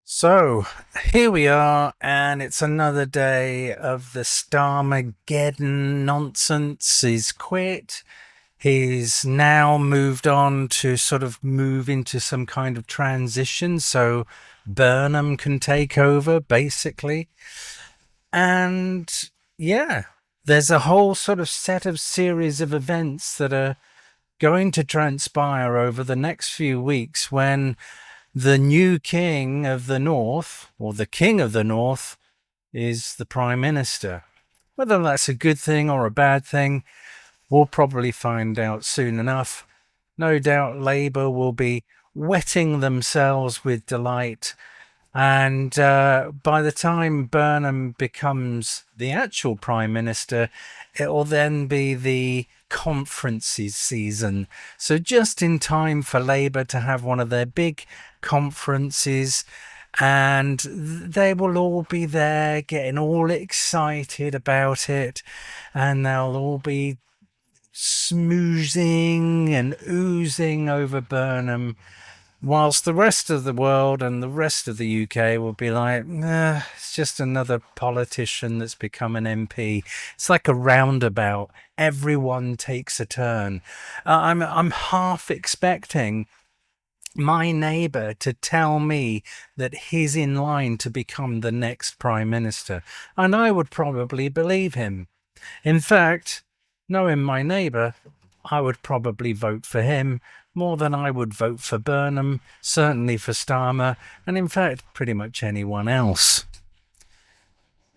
So here we are, and it's another day of the Starmageddon nonsense. He's quit. He's now moved on to sort of move into some kind of transition so Burnham can take over, basically. And yeah, there's a whole sort of set of series of events that are going to transpire over the next few weeks when the new king of the north, or the king of the north, is the prime minister. Whether that's a good thing or a bad thing, we'll probably find out soon enough. No doubt Labour will be wetting themselves with delight. And by the time Burnham becomes the actual prime minister, it will then be the conferences season. So just in time for Labour to have one of their big conferences, and they will all be there getting all excited about it, and they'll all be smoozing and oozing over Burnham, whilst the rest of the world and the rest of the UK will be like, nah, it's just another politician that's become an MP. It's like a roundabout. Everyone takes a turn. I'm half expecting my neighbour to tell me that he's in line to become the next prime minister, and I would probably believe him. In fact, knowing my neighbour, I would probably vote for him more than I would vote for Burnham, certainly for Starmer, and in fact, pretty much anyone else.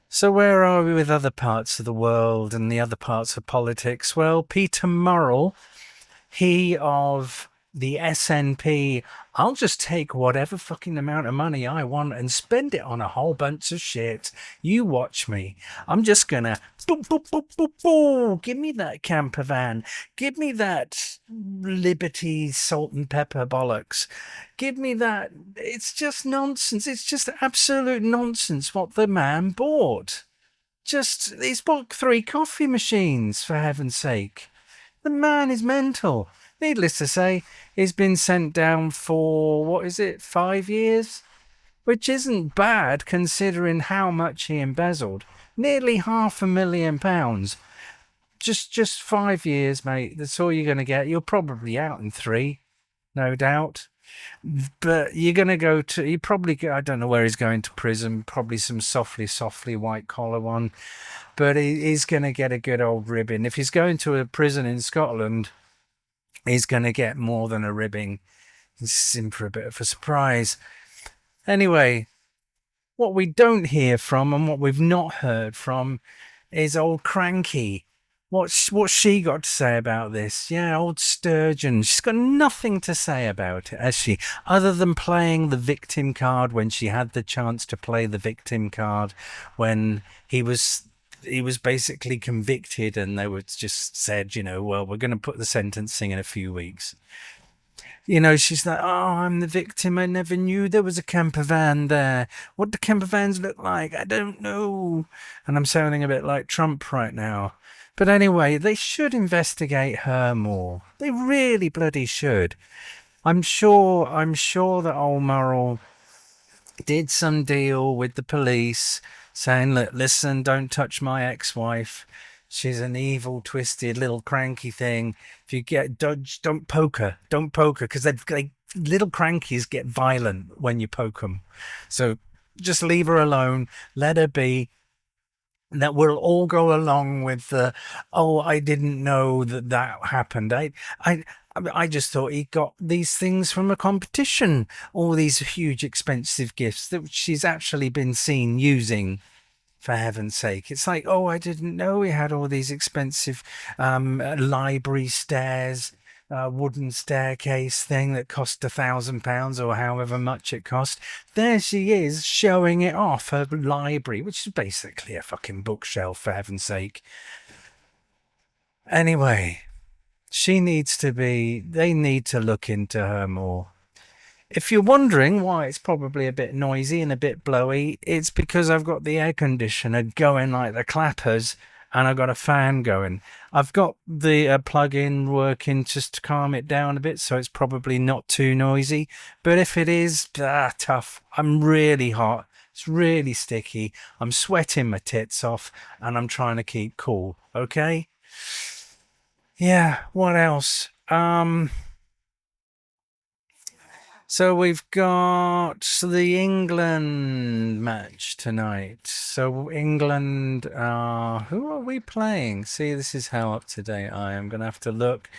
So, where are we with other parts of the world and the other parts of politics? Well, Peter Murrell, he of the SNP, I'll just take whatever fucking amount of money I want and spend it on a whole bunch of shit. You watch me. I'm just gonna boop, boop, boop, boop, boop. Give me that camper van. Give me that Liberty salt and pepper bollocks. Give me that. It's just nonsense. It's just absolute nonsense what the man bought. He's bought 3 coffee machines, for heaven's sake. The man is mental. Needless to say, he's been sent down for, what is it, 5 years? Which isn't bad considering how much he embezzled. Nearly £500,000. Just 5 years, mate. That's all you're going to get. You're probably out in 3, no doubt. But you're going to go to, you probably, I don't know where he's going to prison, probably some softly white collar one. But he's going to get a good old ribbon. If he's going to a prison in Scotland, he's going to get more than a ribbing. He's in for a bit of a surprise. Anyway, what we don't hear from and what we've not heard from is old Cranky. What's she got to say about this? Yeah, old Sturgeon. She's got nothing to say about it, has she? Other than playing the victim card when she had the chance to play the victim card when he was basically convicted, and they were just said, well, we're going to put the sentencing in a few weeks. She's like, oh, I'm the victim. I never knew there was a camper van there. What do camper vans look like? I don't know. And I'm sounding a bit like Trump right now. But anyway, they should investigate her more. They really bloody should. I'm sure that old Murrell did some deal with the police saying, look, listen, don't touch my ex-wife. She's an evil, twisted little cranky thing. If you get dodge, don't poke her, because little crankies get violent when you poke them. So just leave her alone, let her be. That we'll all go along with the, oh, I didn't know that happened. I just thought he got these things from a competition, all these huge expensive gifts that she's actually been seen using, for heaven's sake. It's like, oh, I didn't know we had all these expensive library stairs, wooden staircase thing that cost £1,000 or however much it cost. There she is showing it off, her library, which is basically a fucking bookshelf, for heaven's sake. Anyway, they need to look into her more. If you're wondering why it's probably a bit noisy and a bit blowy, it's because I've got the air conditioner going like the clappers and I've got a fan going. I've got the plug-in working just to calm it down a bit, so it's probably not too noisy. But if it is, tough. I'm really hot. It's really sticky. I'm sweating my tits off, and I'm trying to keep cool. Okay? Yeah. What else? So we've got the England match tonight. So England, who are we playing? See, this is how up to date I am. Going to have to look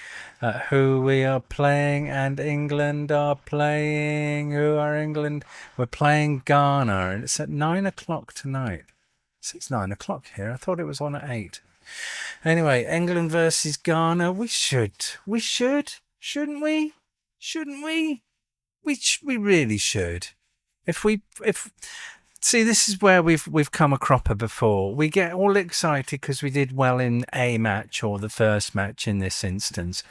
at who we are playing, and England are playing. Who are England? We're playing Ghana, and it's at 9 o'clock tonight. So it's 9 o'clock here. I thought it was on at 8. Anyway, England versus Ghana. Shouldn't we? Shouldn't we? We really should. If see, this is where we've come a cropper before. We get all excited because we did well in a match, or the first match in this instance,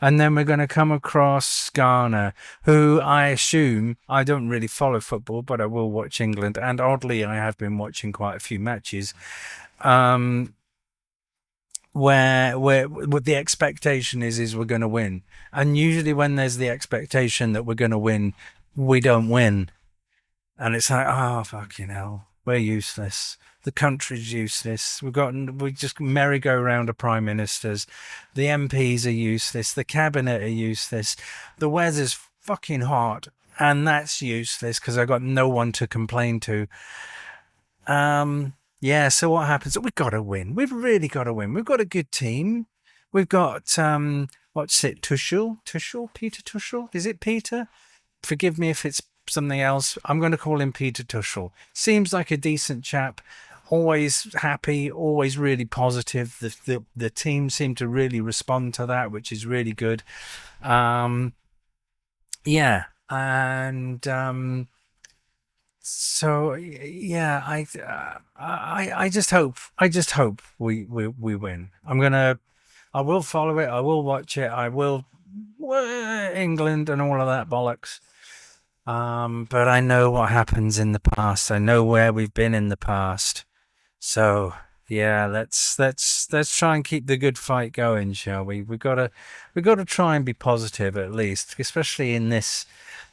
and then we're going to come across Ghana, who I assume, I don't really follow football, but I will watch England, and oddly, I have been watching quite a few matches. Where what the expectation is we're going to win, and usually when there's the expectation that we're going to win, we don't win, and it's like, oh fucking hell, we're useless. The country's useless. We just merry-go-round of prime ministers. The MPs are useless. The cabinet are useless. The weather's fucking hot, and that's useless because I got no one to complain to. Yeah, so what happens? We've got to win. We've really got to win. We've got a good team. We've got, what's it, Peter Tuchel? Is it Peter? Forgive me if it's something else. I'm going to call him Peter Tuchel. Seems like a decent chap. Always happy, always really positive. The team seem to really respond to that, which is really good. Yeah, and... So yeah, I just hope we win. I will follow it. I will watch it. I will England and all of that bollocks. But I know what happens in the past. I know where we've been in the past. So yeah, let's try and keep the good fight going, shall we? We've got to try and be positive at least, especially in this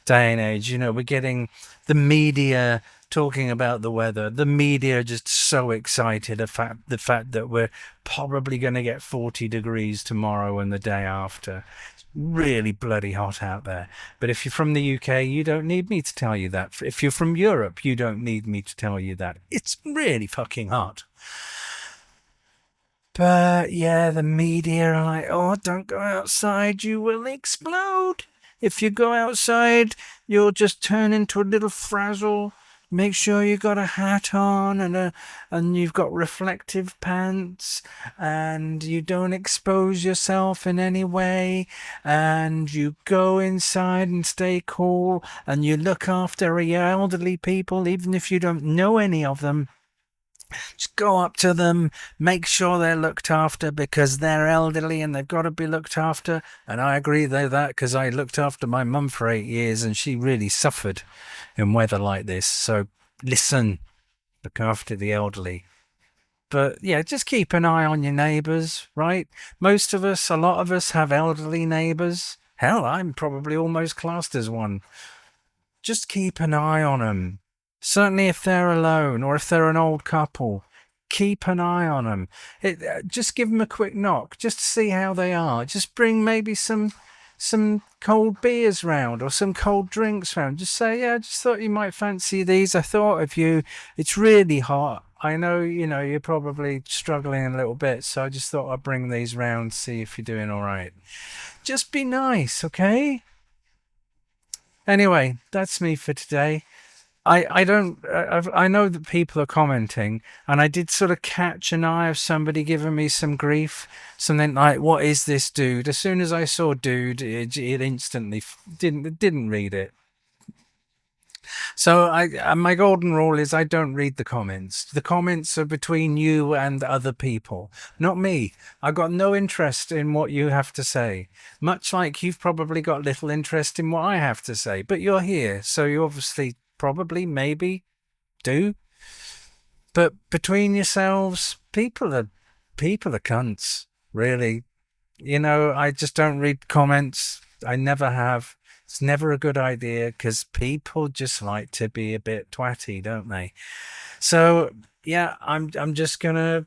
day and age. You know, we're getting the media talking about the weather. The media are just so excited about the fact that we're probably going to get 40 degrees tomorrow and the day after. It's really bloody hot out there. But if you're from the UK, you don't need me to tell you that. If you're from Europe, you don't need me to tell you that. It's really fucking hot. But yeah, the media are like, oh, don't go outside, you will explode. If you go outside, you'll just turn into a little frazzle. Make sure you got a hat on and you've got reflective pants and you don't expose yourself in any way, and you go inside and stay cool and you look after your elderly people even if you don't know any of them. Just go up to them, make sure they're looked after because they're elderly and they've got to be looked after. And I agree with that because I looked after my mum for 8 years and she really suffered in weather like this. So listen, look after the elderly. But yeah, just keep an eye on your neighbours, right? Most of us, a lot of us have elderly neighbours. Hell, I'm probably almost classed as one. Just keep an eye on them. Certainly if they're alone or if they're an old couple, keep an eye on them. Just give them a quick knock just to see how they are. Just bring maybe some cold beers round or some cold drinks round. Just say, yeah, I just thought you might fancy these. I thought of you. It's really hot. I know, you're probably struggling a little bit, so I just thought I'd bring these round, see if you're doing all right. Just be nice, okay? Anyway, that's me for today. I know that people are commenting, and I did sort of catch an eye of somebody giving me some grief, something like, "What is this, dude?" As soon as I saw "dude," it instantly didn't read it. So my golden rule is I don't read the comments. The comments are between you and other people, not me. I got no interest in what you have to say, much like you've probably got little interest in what I have to say. But you're here, so you obviously probably maybe do. But between yourselves, people are people are cunts, really. You know, I just don't read comments. I never have. It's never a good idea because people just like to be a bit twatty, don't they? So yeah, I'm just gonna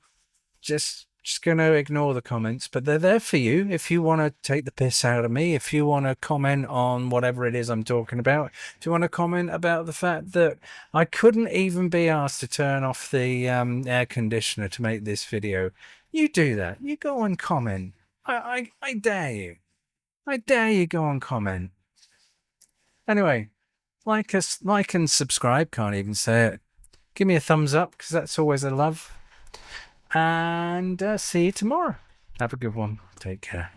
ignore the comments, but they're there for you if you want to take the piss out of me, if you want to comment on whatever it is I'm talking about, if you want to comment about the fact that I couldn't even be asked to turn off the air conditioner to make this video. You do that. You go and comment. I dare you. I dare you go and comment. Anyway, like and subscribe. Can't even say it. Give me a thumbs up because that's always a love. And see you tomorrow. Have a good one. Take care.